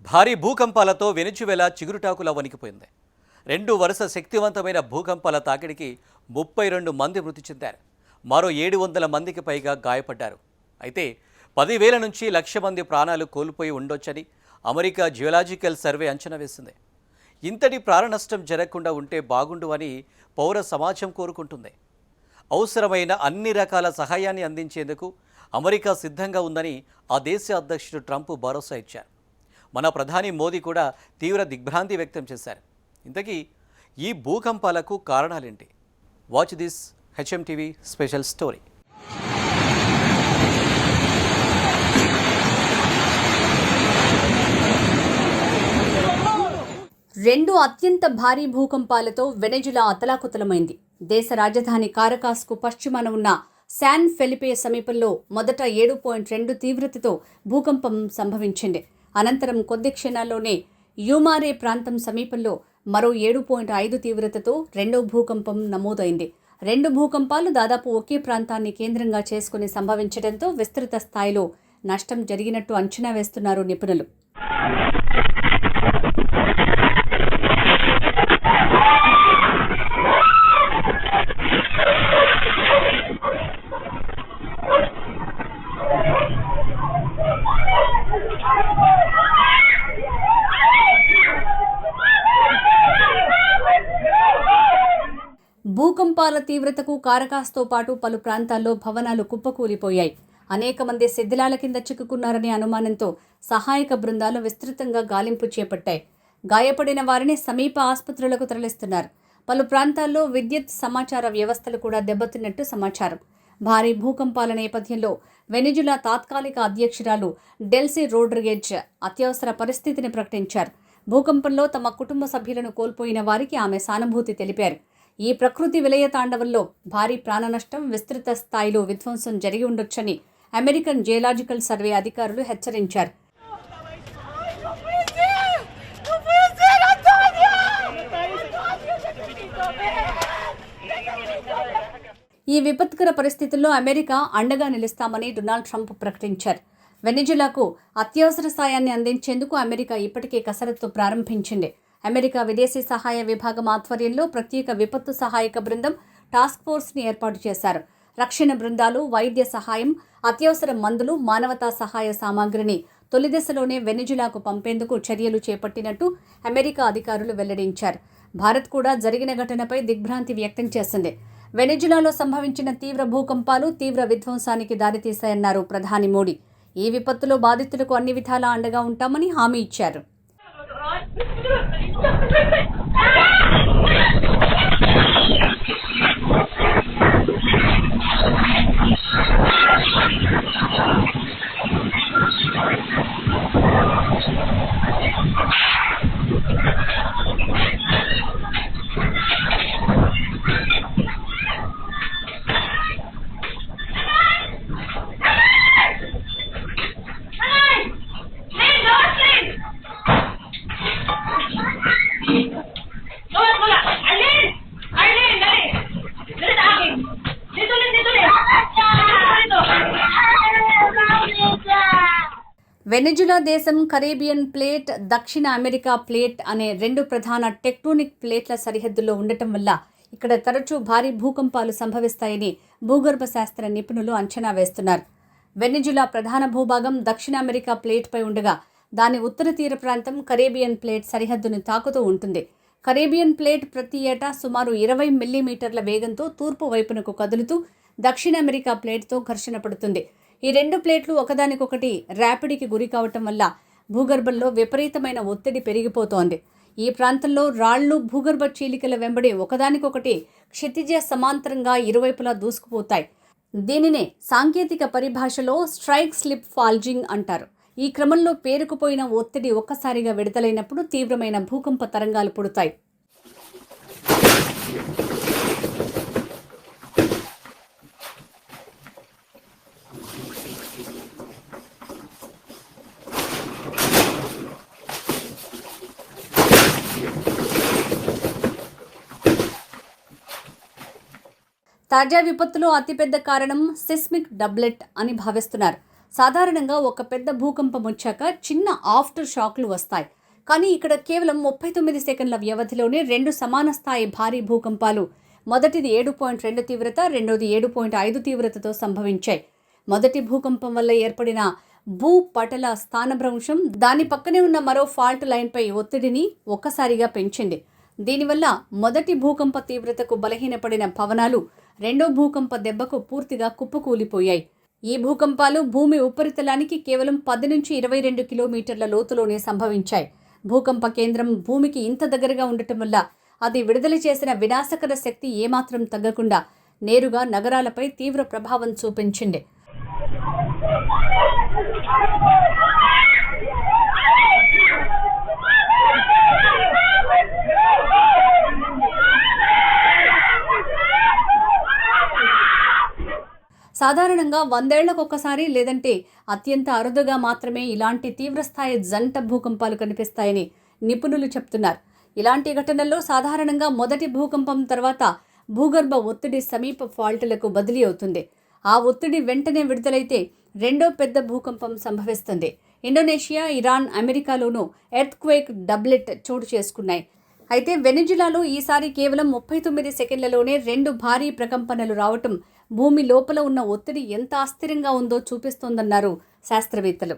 భారీ భూకంపాలతో వెనిజువెలా చిగురుటాకులా వణికిపోయింది. 2 వరుస శక్తివంతమైన భూకంపాల తాకిడికి 32 మంది మృతి చెందారు. మరో 700 మందికి పైగా గాయపడ్డారు. అయితే 10,000 నుంచి 1,00,000 మంది ప్రాణాలు కోల్పోయి ఉండొచ్చని అమెరికా జియోలాజికల్ సర్వే అంచనా వేసింది. ఇంతటి ప్రాణనష్టం జరగకుండా ఉంటే బాగుండు అని పౌర సమాజం కోరుకుంటుంది. అవసరమైన అన్ని రకాల సహాయాన్ని అందించేందుకు అమెరికా సిద్ధంగా ఉందని ఆ దేశ అధ్యక్షుడు ట్రంప్ భరోసా ఇచ్చారు. మన ప్రధాని మోదీ కూడా తీవ్ర దిగ్భ్రాంతి వ్యక్తం చేశారు. ఇంతకీ ఈ భూకంపాలకు కారణాలేంటి? Watch this HMTV special story. రెండు అత్యంత భారీ భూకంపాలతో వెనెజులా అతలాకుతలమైంది. దేశ రాజధాని కారకాస్కు పశ్చిమాన ఉన్న శాన్ ఫెలిపే సమీపంలో మొదట 7.2 తీవ్రతతో భూకంపం సంభవించింది. అనంతరం కొద్ది క్షణాల్లోనే యూమారే ప్రాంతం సమీపంలో మరో 7.5 తీవ్రతతో రెండో భూకంపం నమోదైంది. 2 భూకంపాలు దాదాపు ఒకే ప్రాంతాన్ని కేంద్రంగా చేసుకుని సంభవించడంతో విస్తృత స్థాయిలో నష్టం జరిగినట్టు అంచనా వేస్తున్నారు నిపుణులు. భూకంపాల తీవ్రతకు కారకాస్తో పాటు పలు ప్రాంతాల్లో భవనాలు కుప్పకూలిపోయాయి. అనేక మంది శిథిలాల కింద చిక్కుకున్నారనే అనుమానంతో సహాయక బృందాలు విస్తృతంగా గాలింపు చేపట్టాయి. గాయపడిన వారిని సమీప ఆసుపత్రులకు తరలిస్తున్నారు. పలు ప్రాంతాల్లో విద్యుత్ సమాచార వ్యవస్థలు కూడా దెబ్బతిన్నట్టు సమాచారం. భారీ భూకంపాల నేపథ్యంలో వెనిజులా తాత్కాలిక అధ్యక్షురాలు డెల్సీ రోడ్రిగెజ్ అత్యవసర పరిస్థితిని ప్రకటించారు. భూకంపంలో తమ కుటుంబ సభ్యులను కోల్పోయిన వారికి ఆమె సానుభూతి తెలిపారు. ఈ ప్రకృతి విలయ తాండవంలో భారీ ప్రాణనష్టం, విస్తృత స్థాయిలో విధ్వంసం జరిగి ఉండొచ్చని అమెరికన్ జియోలాజికల్ సర్వే అధికారులు హెచ్చరించారు. ఈ విపత్కర పరిస్థితుల్లో అమెరికా అండగా నిలుస్తామని డొనాల్డ్ ట్రంప్ ప్రకటించారు. వెనిజులాకు అత్యవసర సాయాన్ని అందించేందుకు అమెరికా ఇప్పటికే కసరత్తు ప్రారంభించింది. అమెరికా విదేశీ సహాయ విభాగం ఆధ్వర్యంలో ప్రత్యేక విపత్తు సహాయక బృందం టాస్క్ ఫోర్స్ని ఏర్పాటు చేశారు. రక్షణ బృందాలు, వైద్య సహాయం, అత్యవసర మందులు, మానవతా సహాయ సామాగ్రిని తొలి దశలోనే వెనిజులాకు పంపేందుకు చర్యలు చేపట్టినట్టు అమెరికా అధికారులు వెల్లడించారు. భారత్ కూడా జరిగిన ఘటనపై దిగ్భ్రాంతి వ్యక్తం చేసింది. వెనిజులాలో సంభవించిన తీవ్ర భూకంపాలు తీవ్ర విధ్వంసానికి దారితీశాయన్నారు ప్రధాని మోడీ. ఈ విపత్తులో బాధితులకు అన్ని విధాలా అండగా ఉంటామని హామీ ఇచ్చారు. వెనిజులా దేశం కరేబియన్ ప్లేట్, దక్షిణ అమెరికా ప్లేట్ అనే 2 ప్రధాన టెక్టోనిక్ ప్లేట్ల సరిహద్దుల్లో ఉండటం వల్ల ఇక్కడ తరచూ భారీ భూకంపాలు సంభవిస్తాయని భూగర్భ శాస్త్ర నిపుణులు అంచనా వేస్తున్నారు. వెనిజులా ప్రధాన భూభాగం దక్షిణ అమెరికా ప్లేట్పై ఉండగా దాని ఉత్తర తీర ప్రాంతం కరేబియన్ ప్లేట్ సరిహద్దును తాకుతూ ఉంటుంది. కరేబియన్ ప్లేట్ ప్రతి ఏటా సుమారు 20 మిల్లీమీటర్ల వేగంతో తూర్పు వైపునకు కదులుతూ దక్షిణ అమెరికా ప్లేట్తో ఘర్షణ పడుతుంది. ఈ 2 ప్లేట్లు ఒకదానికొకటి ర్యాపిడ్కి గురి కావటం వల్ల భూగర్భంలో విపరీతమైన ఒత్తిడి పెరిగిపోతోంది. ఈ ప్రాంతంలో రాళ్లు భూగర్భ చీలికల వెంబడి ఒకదానికొకటి క్షితిజ సమాంతరంగా ఇరువైపులా దూసుకుపోతాయి. దీనినే సాంకేతిక పరిభాషలో స్ట్రైక్ స్లిప్ ఫాల్జింగ్ అంటారు. ఈ క్రమంలో పేరుకుపోయిన ఒత్తిడి ఒక్కసారిగా విడుదలైనప్పుడు తీవ్రమైన భూకంప తరంగాలు పుడతాయి. తాజా విపత్తులో అతిపెద్ద కారణం సిస్మిక్ డబ్లెట్ అని భావిస్తున్నారు. సాధారణంగా ఒక పెద్ద భూకంపం వచ్చాక చిన్న ఆఫ్టర్ షాక్లు వస్తాయి. కానీ ఇక్కడ కేవలం 39 సెకండ్ల వ్యవధిలోనే 2 సమాన స్థాయి భారీ భూకంపాలు, మొదటిది 7.2 తీవ్రత, రెండోది 7.5 తీవ్రతతో సంభవించాయి. మొదటి భూకంపం వల్ల ఏర్పడిన భూపటల స్థానభ్రంశం దాని పక్కనే ఉన్న మరో ఫాల్ట్ లైన్పై ఒత్తిడిని ఒక్కసారిగా పెంచింది. దీనివల్ల మొదటి భూకంప తీవ్రతకు బలహీనపడిన భవనాలు రెండో భూకంప దెబ్బకు పూర్తిగా కుప్పకూలిపోయాయి. ఈ భూకంపాలు భూమి ఉపరితలానికి కేవలం 10 నుంచి 22 కిలోమీటర్ల లోతులోనే సంభవించాయి. భూకంప కేంద్రం భూమికి ఇంత దగ్గరగా ఉండటం వల్ల అది విడుదల చేసిన వినాశకర శక్తి ఏమాత్రం తగ్గకుండా నేరుగా నగరాలపై తీవ్ర ప్రభావం చూపించింది. సాధారణంగా 100 ఏళ్లకొకసారి లేదంటే అత్యంత అరుదుగా మాత్రమే ఇలాంటి తీవ్రస్థాయి జంట భూకంపాలు కనిపిస్తాయని నిపుణులు చెప్తున్నారు. ఇలాంటి ఘటనల్లో సాధారణంగా మొదటి భూకంపం తర్వాత భూగర్భ ఒత్తిడి సమీప ఫాల్టులకు బదిలీ అవుతుంది. ఆ ఒత్తిడి వెంటనే విడుదలైతే రెండో పెద్ద భూకంపం సంభవిస్తుంది. ఇండోనేషియా, ఇరాన్, అమెరికాలోనూ ఎర్త్క్వేక్ డబ్లెట్ చోటు చేసుకున్నాయి. అయితే వెనిజులాలో ఈసారి కేవలం 39 సెకండ్లలోనే 2 భారీ ప్రకంపనలు రావటం భూమి లోపల ఉన్న ఒత్తిడి ఎంత అస్థిరంగా ఉందో చూపిస్తోందన్నారు శాస్త్రవేత్తలు.